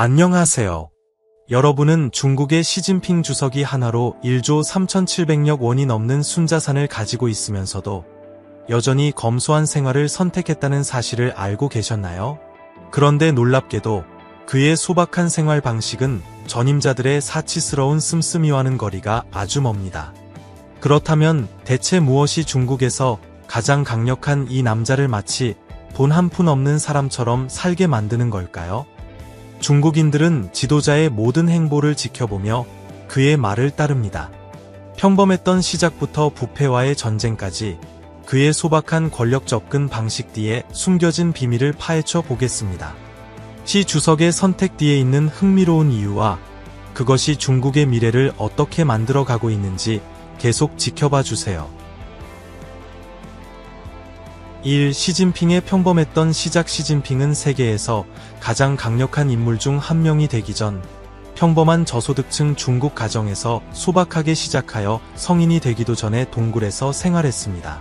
안녕하세요. 여러분은 중국의 시진핑 주석이 하나로 1조 3,700억 원이 넘는 순자산을 가지고 있으면서도 여전히 검소한 생활을 선택했다는 사실을 알고 계셨나요? 그런데 놀랍게도 그의 소박한 생활 방식은 전임자들의 사치스러운 씀씀이와는 거리가 아주 멉니다. 그렇다면 대체 무엇이 중국에서 가장 강력한 이 남자를 마치 돈 한 푼 없는 사람처럼 살게 만드는 걸까요? 중국인들은 지도자의 모든 행보를 지켜보며 그의 말을 따릅니다. 평범했던 시작부터 부패와의 전쟁까지 그의 소박한 권력 접근 방식 뒤에 숨겨진 비밀을 파헤쳐 보겠습니다. 시 주석의 선택 뒤에 있는 흥미로운 이유와 그것이 중국의 미래를 어떻게 만들어 가고 있는지 계속 지켜봐 주세요. 1. 시진핑의 평범했던 시작. 시진핑은 세계에서 가장 강력한 인물 중 한 명이 되기 전 평범한 저소득층 중국 가정에서 소박하게 시작하여 성인이 되기도 전에 동굴에서 생활했습니다.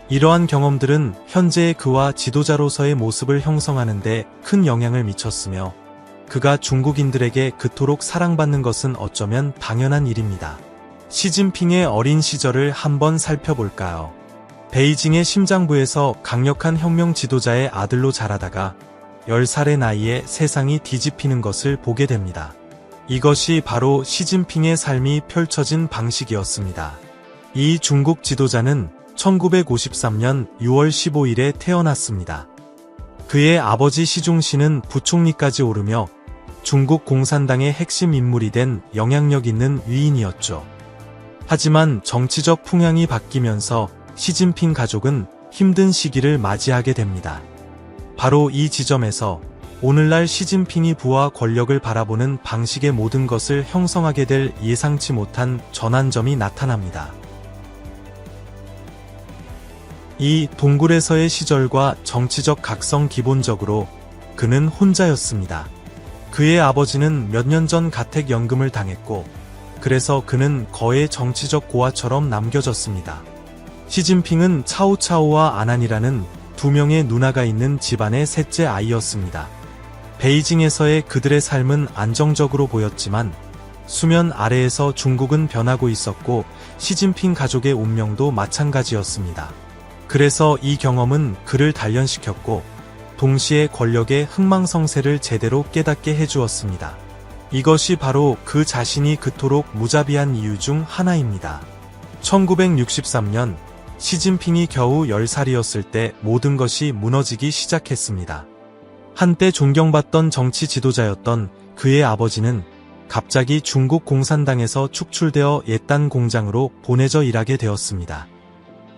이러한 경험들은 현재의 그와 지도자로서의 모습을 형성하는 데 큰 영향을 미쳤으며 그가 중국인들에게 그토록 사랑받는 것은 어쩌면 당연한 일입니다. 시진핑의 어린 시절을 한번 살펴볼까요? 베이징의 심장부에서 강력한 혁명 지도자의 아들로 자라다가 10살의 나이에 세상이 뒤집히는 것을 보게 됩니다. 이것이 바로 시진핑의 삶이 펼쳐진 방식이었습니다. 이 중국 지도자는 1953년 6월 15일에 태어났습니다. 그의 아버지 시중신은 부총리까지 오르며 중국 공산당의 핵심 인물이 된 영향력 있는 위인이었죠. 하지만 정치적 풍향이 바뀌면서 시진핑 가족은 힘든 시기를 맞이하게 됩니다. 바로 이 지점에서 오늘날 시진핑이 부와 권력을 바라보는 방식의 모든 것을 형성하게 될 예상치 못한 전환점이 나타납니다. 이 동굴에서의 시절과 정치적 각성. 기본적으로 그는 혼자였습니다. 그의 아버지는 몇 년 전 가택연금을 당했고 그래서 그는 거의 정치적 고아처럼 남겨졌습니다. 시진핑은 차오차오와 아난이라는 두 명의 누나가 있는 집안의 셋째 아이였습니다. 베이징에서의 그들의 삶은 안정적으로 보였지만 수면 아래에서 중국은 변하고 있었고 시진핑 가족의 운명도 마찬가지였습니다. 그래서 이 경험은 그를 단련시켰고 동시에 권력의 흥망성쇠를 제대로 깨닫게 해주었습니다. 이것이 바로 그 자신이 그토록 무자비한 이유 중 하나입니다. 1963년 시진핑이 겨우 10살이었을 때 모든 것이 무너지기 시작했습니다. 한때 존경받던 정치 지도자였던 그의 아버지는 갑자기 중국 공산당에서 축출되어 옛단 공장으로 보내져 일하게 되었습니다.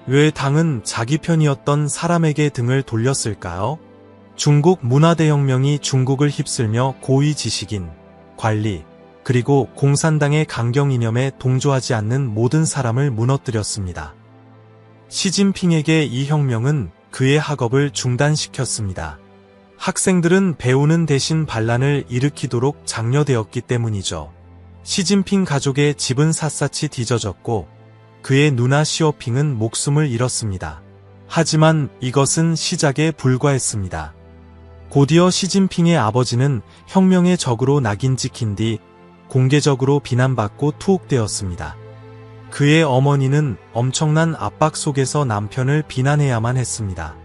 왜 당은 자기 편이었던 사람에게 등을 돌렸을까요? 중국 문화대혁명이 중국을 휩쓸며 고위 지식인, 관리, 그리고 공산당의 강경 이념에 동조하지 않는 모든 사람을 무너뜨렸습니다. 시진핑에게 이 혁명은 그의 학업을 중단시켰습니다. 학생들은 배우는 대신 반란을 일으키도록 장려되었기 때문이죠. 시진핑 가족의 집은 샅샅이 뒤져졌고 그의 누나 시어핑은 목숨을 잃었습니다. 하지만 이것은 시작에 불과했습니다. 곧이어 시진핑의 아버지는 혁명의 적으로 낙인 찍힌 뒤 공개적으로 비난받고 투옥되었습니다. 그의 어머니는 엄청난 압박 속에서 남편을 비난해야만 했습니다.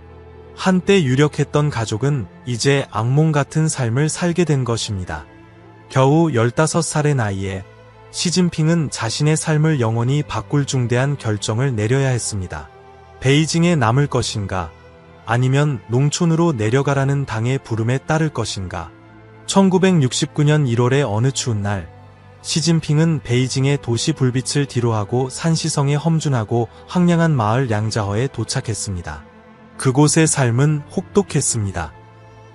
한때 유력했던 가족은 이제 악몽 같은 삶을 살게 된 것입니다. 겨우 15살의 나이에 시진핑은 자신의 삶을 영원히 바꿀 중대한 결정을 내려야 했습니다. 베이징에 남을 것인가, 아니면 농촌으로 내려가라는 당의 부름에 따를 것인가. 1969년 1월의 어느 추운 날, 시진핑은 베이징의 도시 불빛을 뒤로하고 산시성에 험준하고 황량한 마을 량자허에 도착했습니다. 그곳의 삶은 혹독했습니다.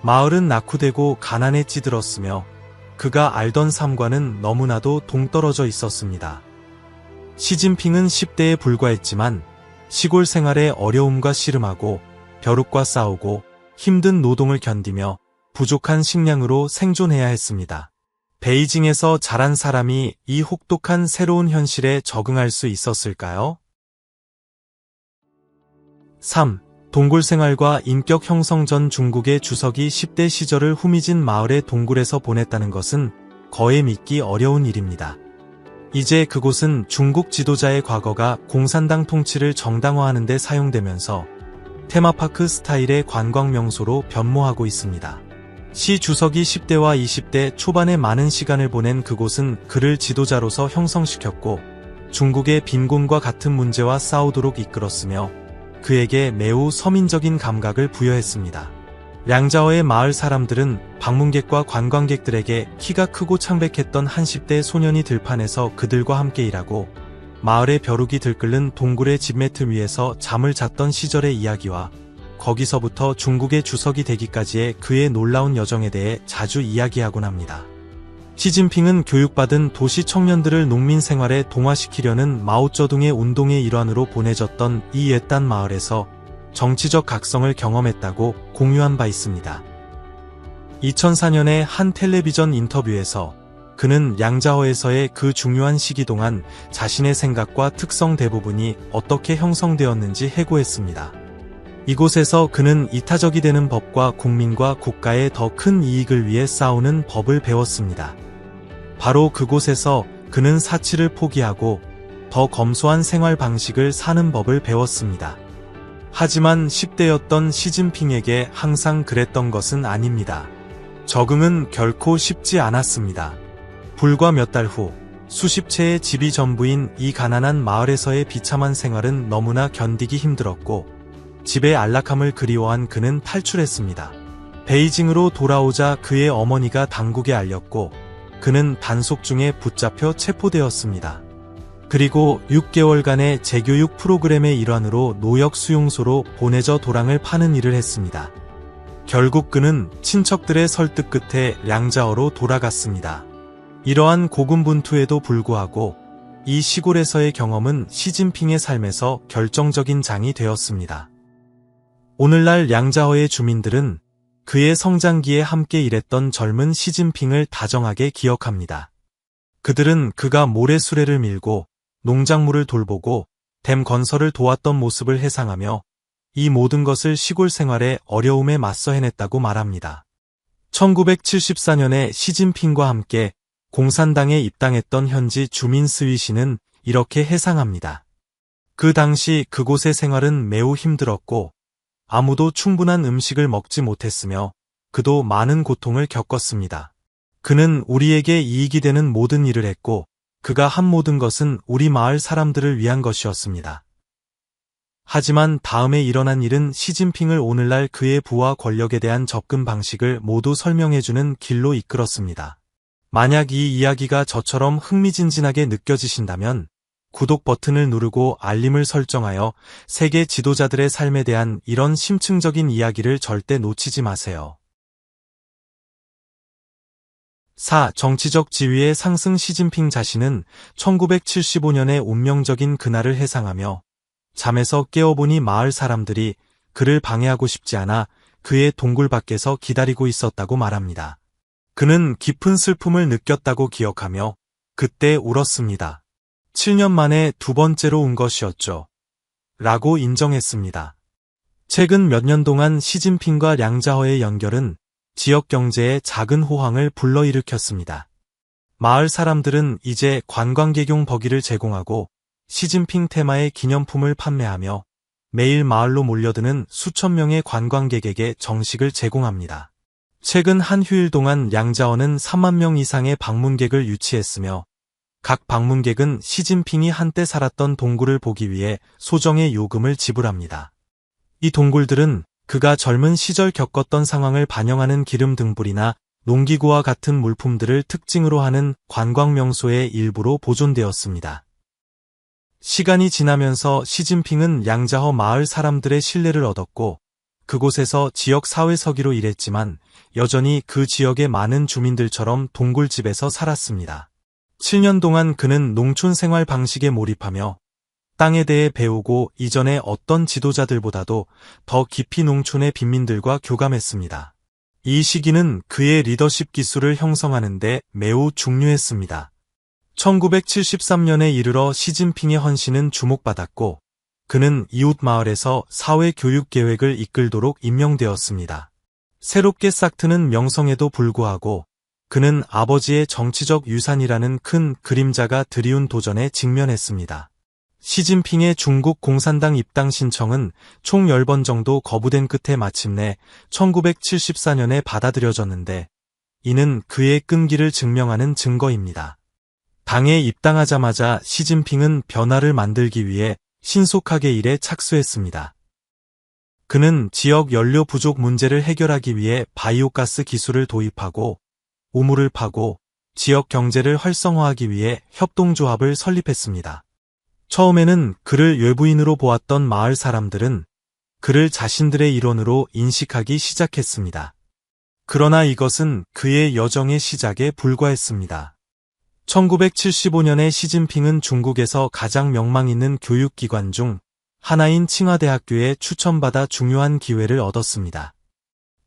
마을은 낙후되고 가난에 찌들었으며 그가 알던 삶과는 너무나도 동떨어져 있었습니다. 시진핑은 10대에 불과했지만 시골 생활의 어려움과 씨름하고 벼룩과 싸우고 힘든 노동을 견디며 부족한 식량으로 생존해야 했습니다. 베이징에서 자란 사람이 이 혹독한 새로운 현실에 적응할 수 있었을까요? 3. 동굴 생활과 인격 형성 전 중국의 주석이 10대 시절을 후미진 마을의 동굴에서 보냈다는 것은 거의 믿기 어려운 일입니다. 이제 그곳은 중국 지도자의 과거가 공산당 통치를 정당화하는 데 사용되면서 테마파크 스타일의 관광 명소로 변모하고 있습니다. 시 주석이 10대와 20대 초반에 많은 시간을 보낸 그곳은 그를 지도자로서 형성시켰고 중국의 빈곤과 같은 문제와 싸우도록 이끌었으며 그에게 매우 서민적인 감각을 부여했습니다. 량자어의 마을 사람들은 방문객과 관광객들에게 키가 크고 창백했던 한 10대 소년이 들판에서 그들과 함께 일하고 마을의 벼룩이 들끓는 동굴의 집매트 위에서 잠을 잤던 시절의 이야기와 거기서부터 중국의 주석이 되기까지의 그의 놀라운 여정에 대해 자주 이야기하곤 합니다. 시진핑은 교육받은 도시 청년들을 농민 생활에 동화시키려는 마오쩌둥의 운동의 일환으로 보내졌던 이 옛단 마을에서 정치적 각성을 경험했다고 공유한 바 있습니다. 2004년에 한 텔레비전 인터뷰에서 그는 량자어에서의 그 중요한 시기 동안 자신의 생각과 특성 대부분이 어떻게 형성되었는지 해고했습니다. 이곳에서 그는 이타적이 되는 법과 국민과 국가의 더 큰 이익을 위해 싸우는 법을 배웠습니다. 바로 그곳에서 그는 사치를 포기하고 더 검소한 생활 방식을 사는 법을 배웠습니다. 하지만 10대였던 시진핑에게 항상 그랬던 것은 아닙니다. 적응은 결코 쉽지 않았습니다. 불과 몇 달 후 수십 채의 집이 전부인 이 가난한 마을에서의 비참한 생활은 너무나 견디기 힘들었고 집의 안락함을 그리워한 그는 탈출했습니다. 베이징으로 돌아오자 그의 어머니가 당국에 알렸고 그는 단속 중에 붙잡혀 체포되었습니다. 그리고 6개월간의 재교육 프로그램의 일환으로 노역 수용소로 보내져 도랑을 파는 일을 했습니다. 결국 그는 친척들의 설득 끝에 량자어로 돌아갔습니다. 이러한 고군분투에도 불구하고 이 시골에서의 경험은 시진핑의 삶에서 결정적인 장이 되었습니다. 오늘날 량자어의 주민들은 그의 성장기에 함께 일했던 젊은 시진핑을 다정하게 기억합니다. 그들은 그가 모래수레를 밀고 농작물을 돌보고 댐 건설을 도왔던 모습을 회상하며 이 모든 것을 시골 생활의 어려움에 맞서 해냈다고 말합니다. 1974년에 시진핑과 함께 공산당에 입당했던 현지 주민 스위 씨는 이렇게 해상합니다. 그 당시 그곳의 생활은 매우 힘들었고 아무도 충분한 음식을 먹지 못했으며 그도 많은 고통을 겪었습니다. 그는 우리에게 이익이 되는 모든 일을 했고 그가 한 모든 것은 우리 마을 사람들을 위한 것이었습니다. 하지만 다음에 일어난 일은 시진핑을 오늘날 그의 부와 권력에 대한 접근 방식을 모두 설명해주는 길로 이끌었습니다. 만약 이 이야기가 저처럼 흥미진진하게 느껴지신다면 구독 버튼을 누르고 알림을 설정하여 세계 지도자들의 삶에 대한 이런 심층적인 이야기를 절대 놓치지 마세요. 4. 정치적 지위의 상승. 시진핑 자신은 1975년의 운명적인 그날을 회상하며 잠에서 깨어보니 마을 사람들이 그를 방해하고 싶지 않아 그의 동굴 밖에서 기다리고 있었다고 말합니다. 그는 깊은 슬픔을 느꼈다고 기억하며 그때 울었습니다. 7년 만에 두 번째로 운 것이었죠. 라고 인정했습니다. 최근 몇 년 동안 시진핑과 량자어의 연결은 지역 경제에 작은 호황을 불러일으켰습니다. 마을 사람들은 이제 관광객용 버기를 제공하고 시진핑 테마의 기념품을 판매하며 매일 마을로 몰려드는 수천 명의 관광객에게 정식을 제공합니다. 최근 한 휴일 동안 량자어는 3만 명 이상의 방문객을 유치했으며 각 방문객은 시진핑이 한때 살았던 동굴을 보기 위해 소정의 요금을 지불합니다. 이 동굴들은 그가 젊은 시절 겪었던 상황을 반영하는 기름 등불이나 농기구와 같은 물품들을 특징으로 하는 관광 명소의 일부로 보존되었습니다. 시간이 지나면서 시진핑은 량자어 마을 사람들의 신뢰를 얻었고 그곳에서 지역 사회서기로 일했지만 여전히 그 지역의 많은 주민들처럼 동굴집에서 살았습니다. 7년 동안 그는 농촌 생활 방식에 몰입하며 땅에 대해 배우고 이전의 어떤 지도자들보다도 더 깊이 농촌의 빈민들과 교감했습니다. 이 시기는 그의 리더십 기술을 형성하는 데 매우 중요했습니다. 1973년에 이르러 시진핑의 헌신은 주목받았고 그는 이웃 마을에서 사회 교육 계획을 이끌도록 임명되었습니다. 새롭게 싹트는 명성에도 불구하고 그는 아버지의 정치적 유산이라는 큰 그림자가 드리운 도전에 직면했습니다. 시진핑의 중국 공산당 입당 신청은 총 10번 정도 거부된 끝에 마침내 1974년에 받아들여졌는데 이는 그의 끈기를 증명하는 증거입니다. 당에 입당하자마자 시진핑은 변화를 만들기 위해 신속하게 일에 착수했습니다. 그는 지역 연료 부족 문제를 해결하기 위해 바이오가스 기술을 도입하고 우물을 파고 지역 경제를 활성화하기 위해 협동조합을 설립했습니다. 처음에는 그를 외부인으로 보았던 마을 사람들은 그를 자신들의 일원으로 인식하기 시작했습니다. 그러나 이것은 그의 여정의 시작에 불과했습니다. 1975년에 시진핑은 중국에서 가장 명망 있는 교육기관 중 하나인 칭화대학교에 추천받아 중요한 기회를 얻었습니다.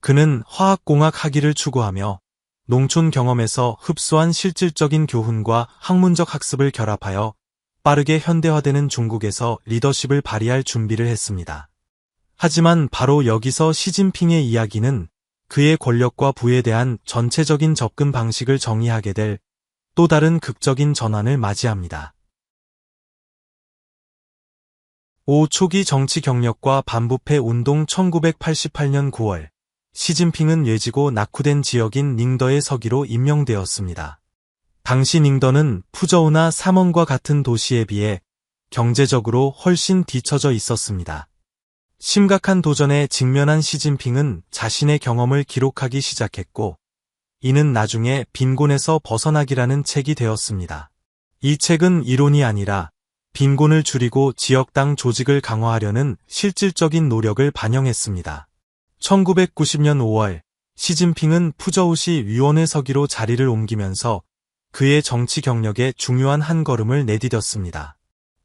그는 화학공학 학위를 추구하며 농촌 경험에서 흡수한 실질적인 교훈과 학문적 학습을 결합하여 빠르게 현대화되는 중국에서 리더십을 발휘할 준비를 했습니다. 하지만 바로 여기서 시진핑의 이야기는 그의 권력과 부에 대한 전체적인 접근 방식을 정의하게 될 또 다른 극적인 전환을 맞이합니다. 5. 초기 정치 경력과 반부패 운동 1988년 9월 시진핑은 예지고 낙후된 지역인 닝더의 서기로 임명되었습니다. 당시 닝더는 푸저우나 삼원과 같은 도시에 비해 경제적으로 훨씬 뒤처져 있었습니다. 심각한 도전에 직면한 시진핑은 자신의 경험을 기록하기 시작했고 이는 나중에 빈곤에서 벗어나기라는 책이 되었습니다. 이 책은 이론이 아니라 빈곤을 줄이고 지역당 조직을 강화하려는 실질적인 노력을 반영했습니다. 1990년 5월 시진핑은 푸저우시 위원회 서기로 자리를 옮기면서 그의 정치 경력에 중요한 한 걸음을 내디뎠습니다.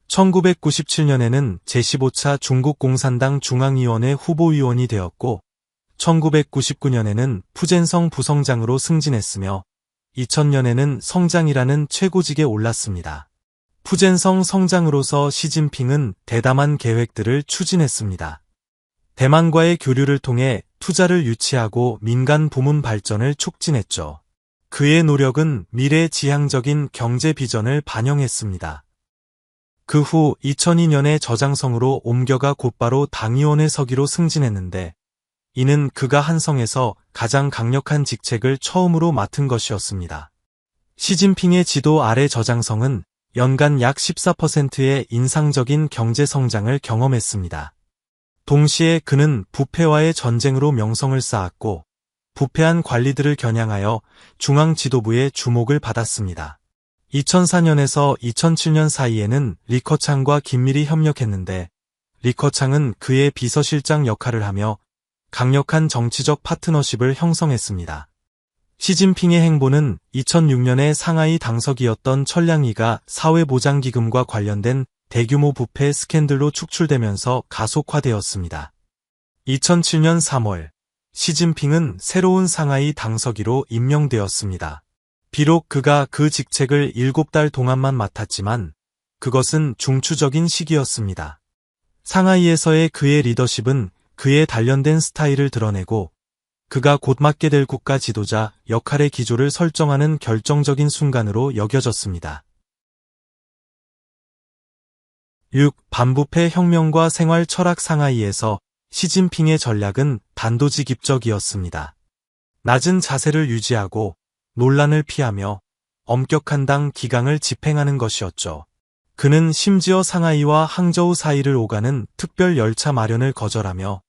1997년에는 제15차 중국 공산당 중앙위원회 후보위원이 되었고 1999년에는 푸젠성 부성장으로 승진했으며 2000년에는 성장이라는 최고직에 올랐습니다. 푸젠성 성장으로서 시진핑은 대담한 계획들을 추진했습니다. 대만과의 교류를 통해 투자를 유치하고 민간 부문 발전을 촉진했죠. 그의 노력은 미래지향적인 경제 비전을 반영했습니다. 그 후 2002년에 저장성으로 옮겨가 곧바로 당위원회 서기로 승진했는데 이는 그가 한성에서 가장 강력한 직책을 처음으로 맡은 것이었습니다. 시진핑의 지도 아래 저장성은 연간 약 14%의 인상적인 경제 성장을 경험했습니다. 동시에 그는 부패와의 전쟁으로 명성을 쌓았고 부패한 관리들을 겨냥하여 중앙 지도부의 주목을 받았습니다. 2004년에서 2007년 사이에는 리커창과 긴밀히 협력했는데 리커창은 그의 비서실장 역할을 하며 강력한 정치적 파트너십을 형성했습니다. 시진핑의 행보는 2006년에 상하이 당서기였던 천량이가 사회보장기금과 관련된 대규모 부패 스캔들로 축출되면서 가속화되었습니다. 2007년 3월 시진핑은 새로운 상하이 당서기로 임명되었습니다. 비록 그가 그 직책을 7달 동안만 맡았지만 그것은 중추적인 시기였습니다. 상하이에서의 그의 리더십은 그의 단련된 스타일을 드러내고 그가 곧 맡게 될 국가 지도자 역할의 기조를 설정하는 결정적인 순간으로 여겨졌습니다. 6. 반부패 혁명과 생활 철학 상하이에서 시진핑의 전략은 단도직입적이었습니다. 낮은 자세를 유지하고 논란을 피하며 엄격한 당 기강을 집행하는 것이었죠. 그는 심지어 상하이와 항저우 사이를 오가는 특별 열차 마련을 거절하며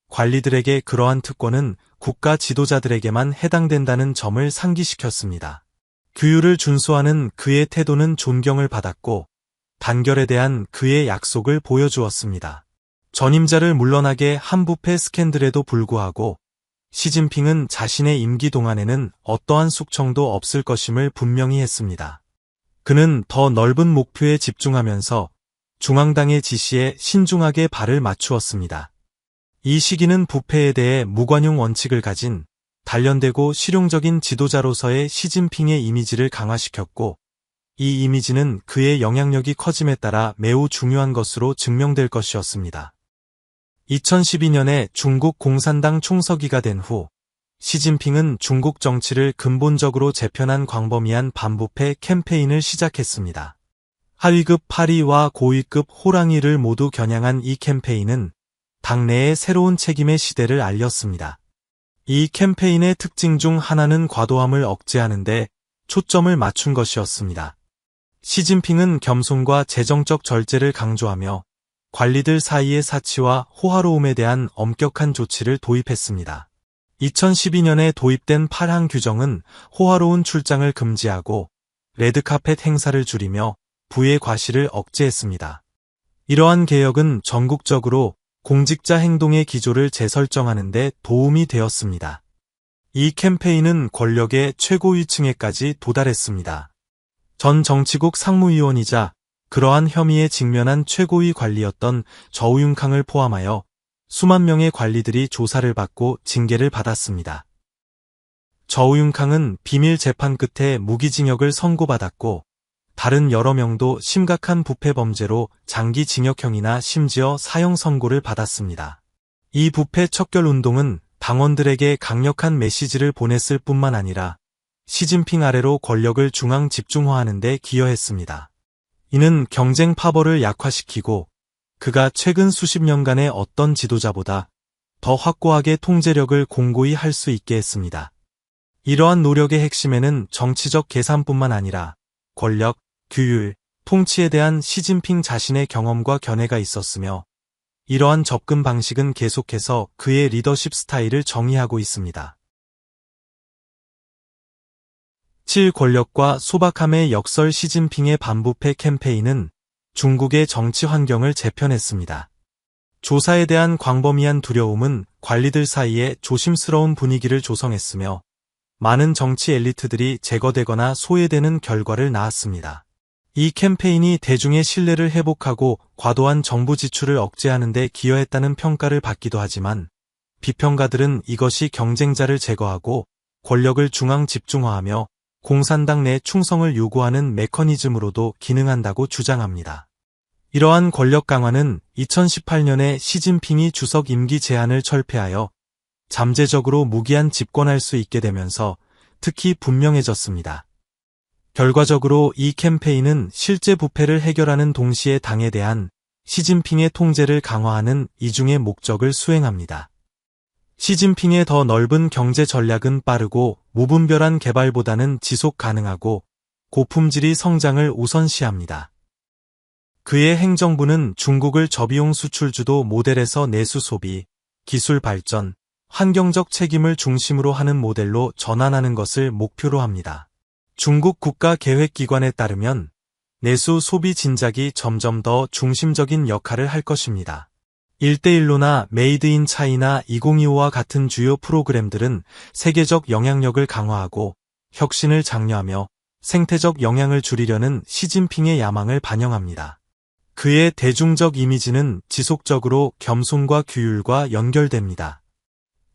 관리들에게 그러한 특권은 국가 지도자들에게만 해당된다는 점을 상기시켰습니다. 규율을 준수하는 그의 태도는 존경을 받았고 단결에 대한 그의 약속을 보여주었습니다. 전임자를 물러나게 한 부패 스캔들에도 불구하고 시진핑은 자신의 임기 동안에는 어떠한 숙청도 없을 것임을 분명히 했습니다. 그는 더 넓은 목표에 집중하면서 중앙당의 지시에 신중하게 발을 맞추었습니다. 이 시기는 부패에 대해 무관용 원칙을 가진 단련되고 실용적인 지도자로서의 시진핑의 이미지를 강화시켰고 이 이미지는 그의 영향력이 커짐에 따라 매우 중요한 것으로 증명될 것이었습니다. 2012년에 중국 공산당 총서기가 된 후 시진핑은 중국 정치를 근본적으로 재편한 광범위한 반부패 캠페인을 시작했습니다. 하위급 파리와 고위급 호랑이를 모두 겨냥한 이 캠페인은 당내의 새로운 책임의 시대를 알렸습니다. 이 캠페인의 특징 중 하나는 과도함을 억제하는 데 초점을 맞춘 것이었습니다. 시진핑은 겸손과 재정적 절제를 강조하며 관리들 사이의 사치와 호화로움에 대한 엄격한 조치를 도입했습니다. 2012년에 도입된 8항 규정은 호화로운 출장을 금지하고 레드카펫 행사를 줄이며 부의 과실을 억제했습니다. 이러한 개혁은 전국적으로 공직자 행동의 기조를 재설정하는 데 도움이 되었습니다. 이 캠페인은 권력의 최고위층에까지 도달했습니다. 전 정치국 상무위원이자 그러한 혐의에 직면한 최고위 관리였던 저우융캉을 포함하여 수만 명의 관리들이 조사를 받고 징계를 받았습니다. 저우융캉은 비밀 재판 끝에 무기징역을 선고받았고 다른 여러 명도 심각한 부패 범죄로 장기 징역형이나 심지어 사형 선고를 받았습니다. 이 부패 척결 운동은 당원들에게 강력한 메시지를 보냈을 뿐만 아니라 시진핑 아래로 권력을 중앙 집중화하는 데 기여했습니다. 이는 경쟁 파벌을 약화시키고 그가 최근 수십 년간의 어떤 지도자보다 더 확고하게 통제력을 공고히 할 수 있게 했습니다. 이러한 노력의 핵심에는 정치적 계산뿐만 아니라 권력, 규율, 통치에 대한 시진핑 자신의 경험과 견해가 있었으며 이러한 접근 방식은 계속해서 그의 리더십 스타일을 정의하고 있습니다. 7. 권력과 소박함의 역설. 시진핑의 반부패 캠페인은 중국의 정치 환경을 재편했습니다. 조사에 대한 광범위한 두려움은 관리들 사이에 조심스러운 분위기를 조성했으며 많은 정치 엘리트들이 제거되거나 소외되는 결과를 낳았습니다. 이 캠페인이 대중의 신뢰를 회복하고 과도한 정부 지출을 억제하는 데 기여했다는 평가를 받기도 하지만 비평가들은 이것이 경쟁자를 제거하고 권력을 중앙 집중화하며 공산당 내 충성을 요구하는 메커니즘으로도 기능한다고 주장합니다. 이러한 권력 강화는 2018년에 시진핑이 주석 임기 제한을 철폐하여 잠재적으로 무기한 집권할 수 있게 되면서 특히 분명해졌습니다. 결과적으로 이 캠페인은 실제 부패를 해결하는 동시에 당에 대한 시진핑의 통제를 강화하는 이중의 목적을 수행합니다. 시진핑의 더 넓은 경제 전략은 빠르고 무분별한 개발보다는 지속 가능하고 고품질의 성장을 우선시합니다. 그의 행정부는 중국을 저비용 수출주도 모델에서 내수 소비, 기술 발전, 환경적 책임을 중심으로 하는 모델로 전환하는 것을 목표로 합니다. 중국 국가계획기관에 따르면 내수 소비 진작이 점점 더 중심적인 역할을 할 것입니다. 1대1로나 메이드 인 차이나 2025와 같은 주요 프로그램들은 세계적 영향력을 강화하고 혁신을 장려하며 생태적 영향을 줄이려는 시진핑의 야망을 반영합니다. 그의 대중적 이미지는 지속적으로 겸손과 규율과 연결됩니다.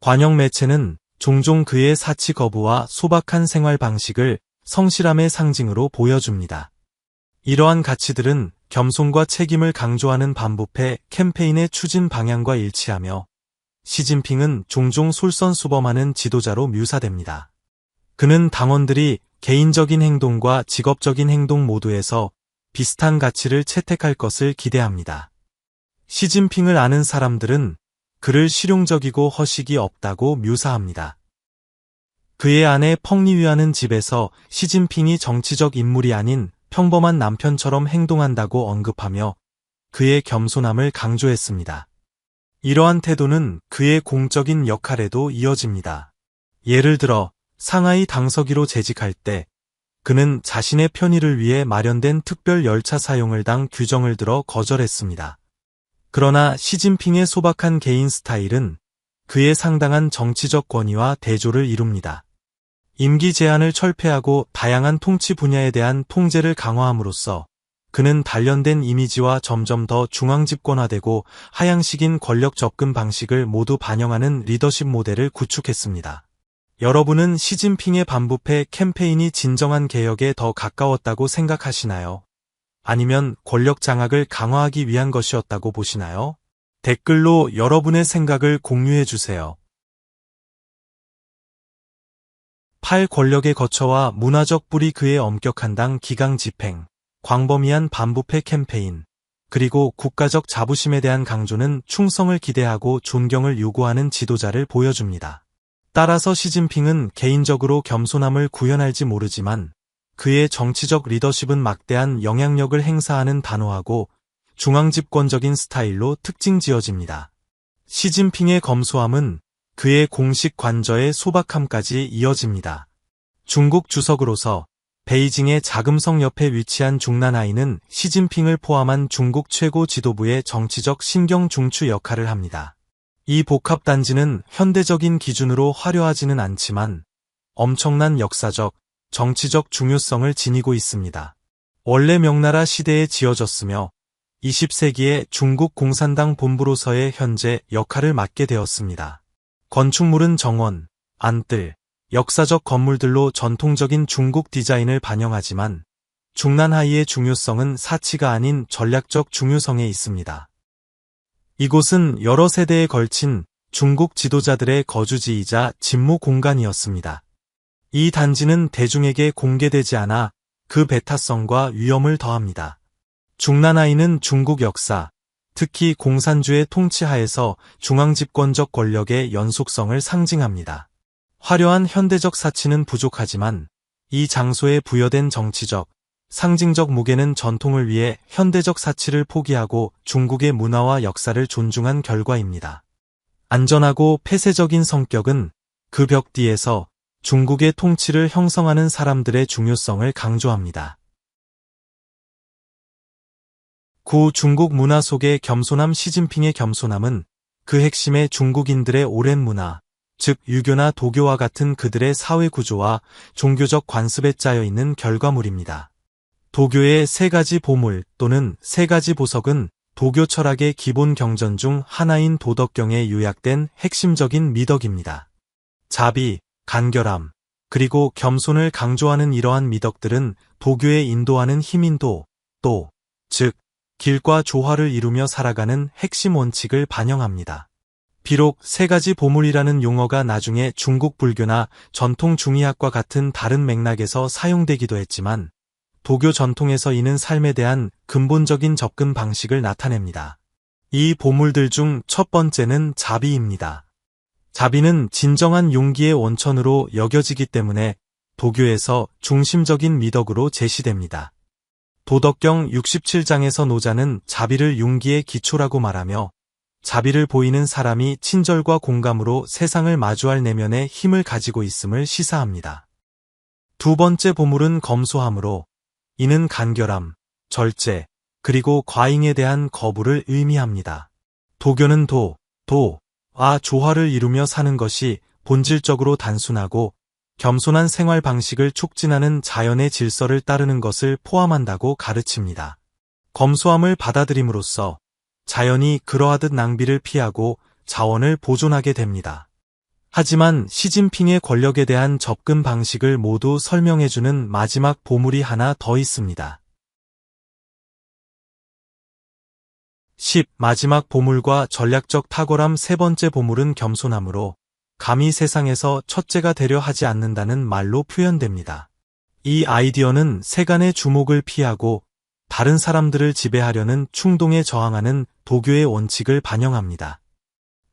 관영 매체는 종종 그의 사치 거부와 소박한 생활 방식을 성실함의 상징으로 보여줍니다. 이러한 가치들은 겸손과 책임을 강조하는 반부패 캠페인의 추진 방향과 일치하며 시진핑은 종종 솔선수범하는 지도자로 묘사됩니다. 그는 당원들이 개인적인 행동과 직업적인 행동 모두에서 비슷한 가치를 채택할 것을 기대합니다. 시진핑을 아는 사람들은 그를 실용적이고 허식이 없다고 묘사합니다. 그의 아내 펑리위하는 집에서 시진핑이 정치적 인물이 아닌 평범한 남편처럼 행동한다고 언급하며 그의 겸손함을 강조했습니다. 이러한 태도는 그의 공적인 역할에도 이어집니다. 예를 들어 상하이 당서기로 재직할 때 그는 자신의 편의를 위해 마련된 특별 열차 사용을 당 규정을 들어 거절했습니다. 그러나 시진핑의 소박한 개인 스타일은 그의 상당한 정치적 권위와 대조를 이룹니다. 임기 제한을 철폐하고 다양한 통치 분야에 대한 통제를 강화함으로써 그는 단련된 이미지와 점점 더 중앙 집권화되고 하향식인 권력 접근 방식을 모두 반영하는 리더십 모델을 구축했습니다. 여러분은 시진핑의 반부패 캠페인이 진정한 개혁에 더 가까웠다고 생각하시나요? 아니면 권력 장악을 강화하기 위한 것이었다고 보시나요? 댓글로 여러분의 생각을 공유해 주세요. 8. 권력의 거처와 문화적 뿌리. 그의 엄격한 당 기강 집행, 광범위한 반부패 캠페인, 그리고 국가적 자부심에 대한 강조는 충성을 기대하고 존경을 요구하는 지도자를 보여줍니다. 따라서 시진핑은 개인적으로 겸손함을 구현할지 모르지만 그의 정치적 리더십은 막대한 영향력을 행사하는 단호하고 중앙집권적인 스타일로 특징지어집니다. 시진핑의 검소함은 그의 공식 관저의 소박함까지 이어집니다. 중국 주석으로서 베이징의 자금성 옆에 위치한 중난하이는 시진핑을 포함한 중국 최고 지도부의 정치적 신경 중추 역할을 합니다. 이 복합단지는 현대적인 기준으로 화려하지는 않지만 엄청난 역사적, 정치적 중요성을 지니고 있습니다. 원래 명나라 시대에 지어졌으며 20세기에 중국 공산당 본부로서의 현재 역할을 맡게 되었습니다. 건축물은 정원, 안뜰, 역사적 건물들로 전통적인 중국 디자인을 반영하지만 중난하이의 중요성은 사치가 아닌 전략적 중요성에 있습니다. 이곳은 여러 세대에 걸친 중국 지도자들의 거주지이자 집무 공간이었습니다. 이 단지는 대중에게 공개되지 않아 그 배타성과 위엄을 더합니다. 중난하이는 중국 역사, 특히 공산주의 통치하에서 중앙집권적 권력의 연속성을 상징합니다. 화려한 현대적 사치는 부족하지만 이 장소에 부여된 정치적, 상징적 무게는 전통을 위해 현대적 사치를 포기하고 중국의 문화와 역사를 존중한 결과입니다. 안전하고 폐쇄적인 성격은 그 벽 뒤에서 중국의 통치를 형성하는 사람들의 중요성을 강조합니다. 9. 중국 문화 속의 겸손함. 시진핑의 겸손함은 그 핵심의 중국인들의 오랜 문화, 즉 유교나 도교와 같은 그들의 사회 구조와 종교적 관습에 짜여 있는 결과물입니다. 도교의 세 가지 보물 또는 세 가지 보석은 도교 철학의 기본 경전 중 하나인 도덕경에 요약된 핵심적인 미덕입니다. 자비, 간결함, 그리고 겸손을 강조하는 이러한 미덕들은 도교에 인도하는 힘인도, 즉 길과 조화를 이루며 살아가는 핵심 원칙을 반영합니다. 비록 세 가지 보물이라는 용어가 나중에 중국 불교나 전통 중의학과 같은 다른 맥락에서 사용되기도 했지만 도교 전통에서 이는 삶에 대한 근본적인 접근 방식을 나타냅니다. 이 보물들 중 첫 번째는 자비입니다. 자비는 진정한 용기의 원천으로 여겨지기 때문에 도교에서 중심적인 미덕으로 제시됩니다. 도덕경 67장에서 노자는 자비를 용기의 기초라고 말하며 자비를 보이는 사람이 친절과 공감으로 세상을 마주할 내면의 힘을 가지고 있음을 시사합니다. 두 번째 보물은 검소함으로 이는 간결함, 절제, 그리고 과잉에 대한 거부를 의미합니다. 도교는 도와 조화를 이루며 사는 것이 본질적으로 단순하고 겸손한 생활 방식을 촉진하는 자연의 질서를 따르는 것을 포함한다고 가르칩니다. 검소함을 받아들임으로써 자연이 그러하듯 낭비를 피하고 자원을 보존하게 됩니다. 하지만 시진핑의 권력에 대한 접근 방식을 모두 설명해주는 마지막 보물이 하나 더 있습니다. 10. 마지막 보물과 전략적 탁월함. 세 번째 보물은 겸손함으로 감히 세상에서 첫째가 되려 하지 않는다는 말로 표현됩니다. 이 아이디어는 세간의 주목을 피하고 다른 사람들을 지배하려는 충동에 저항하는 도교의 원칙을 반영합니다.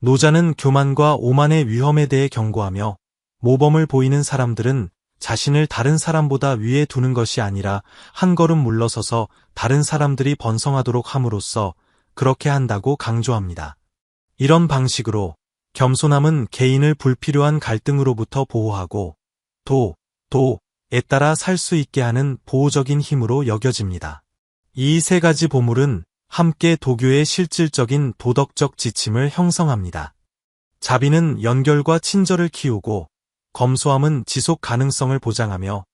노자는 교만과 오만의 위험에 대해 경고하며 모범을 보이는 사람들은 자신을 다른 사람보다 위에 두는 것이 아니라 한 걸음 물러서서 다른 사람들이 번성하도록 함으로써 그렇게 한다고 강조합니다. 이런 방식으로 겸손함은 개인을 불필요한 갈등으로부터 보호하고 도에 따라 살 수 있게 하는 보호적인 힘으로 여겨집니다. 이 세 가지 보물은 함께 도교의 실질적인 도덕적 지침을 형성합니다. 자비는 연결과 친절을 키우고 검소함은 지속 가능성을 보장하며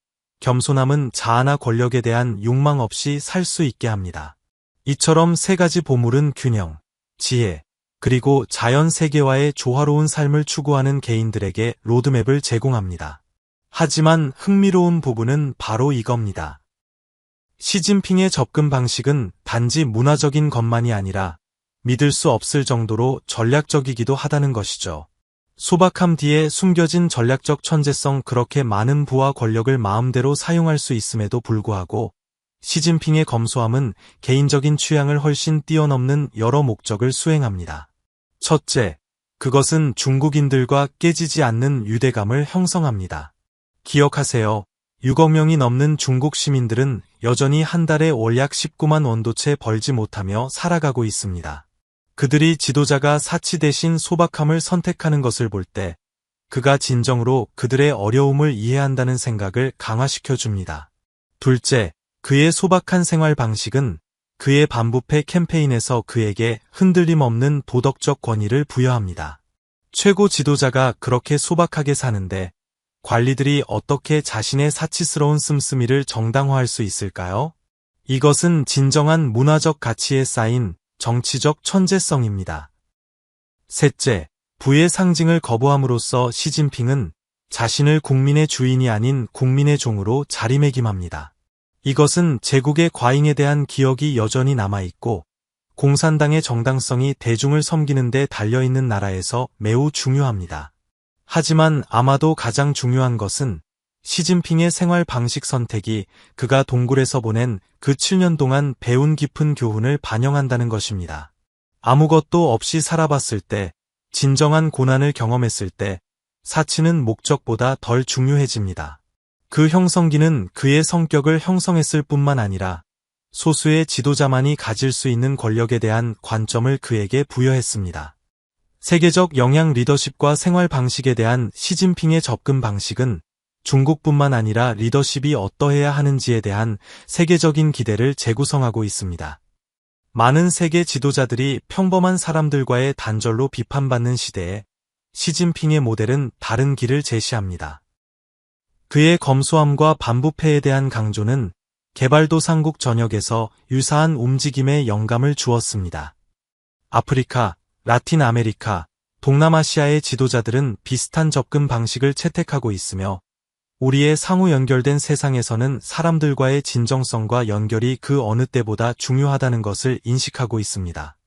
겸손함은 자아나 권력에 대한 욕망 없이 살 수 있게 합니다. 이처럼 세 가지 보물은 균형, 지혜, 그리고 자연 세계와의 조화로운 삶을 추구하는 개인들에게 로드맵을 제공합니다. 하지만 흥미로운 부분은 바로 이겁니다. 시진핑의 접근 방식은 단지 문화적인 것만이 아니라 믿을 수 없을 정도로 전략적이기도 하다는 것이죠. 소박함 뒤에 숨겨진 전략적 천재성, 그렇게 많은 부와 권력을 마음대로 사용할 수 있음에도 불구하고 시진핑의 검소함은 개인적인 취향을 훨씬 뛰어넘는 여러 목적을 수행합니다. 첫째, 그것은 중국인들과 깨지지 않는 유대감을 형성합니다. 기억하세요. 6억 명이 넘는 중국 시민들은 여전히 한 달에 월 약 19만 원도채 벌지 못하며 살아가고 있습니다. 그들이 지도자가 사치 대신 소박함을 선택하는 것을 볼 때 그가 진정으로 그들의 어려움을 이해한다는 생각을 강화시켜 줍니다. 둘째, 그의 소박한 생활 방식은 그의 반부패 캠페인에서 그에게 흔들림 없는 도덕적 권위를 부여합니다. 최고 지도자가 그렇게 소박하게 사는데 관리들이 어떻게 자신의 사치스러운 씀씀이를 정당화할 수 있을까요? 이것은 진정한 문화적 가치에 쌓인 정치적 천재성입니다. 셋째, 부의 상징을 거부함으로써 시진핑은 자신을 국민의 주인이 아닌 국민의 종으로 자리매김합니다. 이것은 제국의 과잉에 대한 기억이 여전히 남아있고 공산당의 정당성이 대중을 섬기는 데 달려있는 나라에서 매우 중요합니다. 하지만 아마도 가장 중요한 것은 시진핑의 생활 방식 선택이 그가 동굴에서 보낸 그 7년 동안 배운 깊은 교훈을 반영한다는 것입니다. 아무것도 없이 살아봤을 때, 진정한 고난을 경험했을 때 사치는 목적보다 덜 중요해집니다. 그 형성기는 그의 성격을 형성했을 뿐만 아니라 소수의 지도자만이 가질 수 있는 권력에 대한 관점을 그에게 부여했습니다. 세계적 영향, 리더십과 생활 방식에 대한 시진핑의 접근 방식은 중국뿐만 아니라 리더십이 어떠해야 하는지에 대한 세계적인 기대를 재구성하고 있습니다. 많은 세계 지도자들이 평범한 사람들과의 단절로 비판받는 시대에 시진핑의 모델은 다른 길을 제시합니다. 그의 검소함과 반부패에 대한 강조는 개발도상국 전역에서 유사한 움직임에 영감을 주었습니다. 아프리카, 라틴 아메리카, 동남아시아의 지도자들은 비슷한 접근 방식을 채택하고 있으며 우리의 상호 연결된 세상에서는 사람들과의 진정성과 연결이 그 어느 때보다 중요하다는 것을 인식하고 있습니다.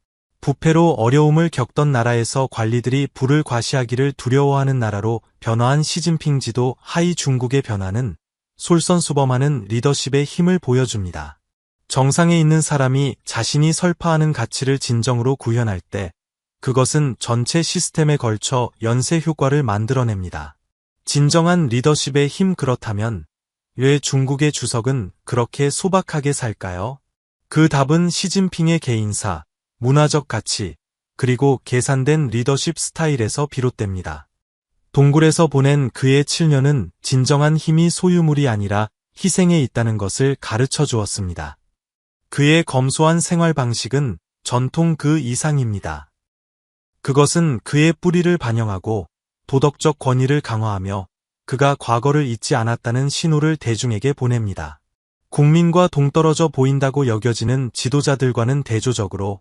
부패로 어려움을 겪던 나라에서 관리들이 부를 과시하기를 두려워하는 나라로 변화한 시진핑 지도 하이 중국의 변화는 솔선수범하는 리더십의 힘을 보여줍니다. 정상에 있는 사람이 자신이 설파하는 가치를 진정으로 구현할 때 그것은 전체 시스템에 걸쳐 연쇄 효과를 만들어냅니다. 진정한 리더십의 힘, 그렇다면 왜 중국의 주석은 그렇게 소박하게 살까요? 그 답은 시진핑의 개인사, 문화적 가치, 그리고 계산된 리더십 스타일에서 비롯됩니다. 동굴에서 보낸 그의 7년은 진정한 힘이 소유물이 아니라 희생에 있다는 것을 가르쳐 주었습니다. 그의 검소한 생활 방식은 전통 그 이상입니다. 그것은 그의 뿌리를 반영하고 도덕적 권위를 강화하며 그가 과거를 잊지 않았다는 신호를 대중에게 보냅니다. 국민과 동떨어져 보인다고 여겨지는 지도자들과는 대조적으로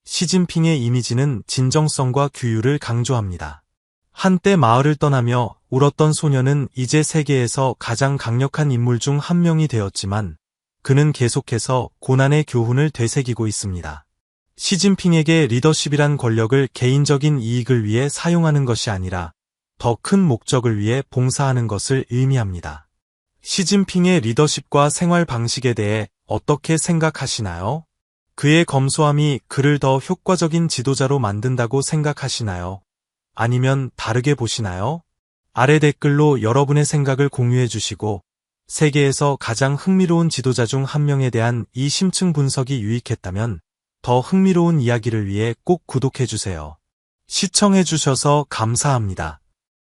시진핑의 이미지는 진정성과 규율을 강조합니다. 한때 마을을 떠나며 울었던 소녀는 이제 세계에서 가장 강력한 인물 중 한 명이 되었지만 그는 계속해서 고난의 교훈을 되새기고 있습니다. 시진핑에게 리더십이란 권력을 개인적인 이익을 위해 사용하는 것이 아니라 더 큰 목적을 위해 봉사하는 것을 의미합니다. 시진핑의 리더십과 생활 방식에 대해 어떻게 생각하시나요? 그의 검소함이 그를 더 효과적인 지도자로 만든다고 생각하시나요? 아니면 다르게 보시나요? 아래 댓글로 여러분의 생각을 공유해 주시고 세계에서 가장 흥미로운 지도자 중 한 명에 대한 이 심층 분석이 유익했다면 더 흥미로운 이야기를 위해 꼭 구독해 주세요. 시청해 주셔서 감사합니다.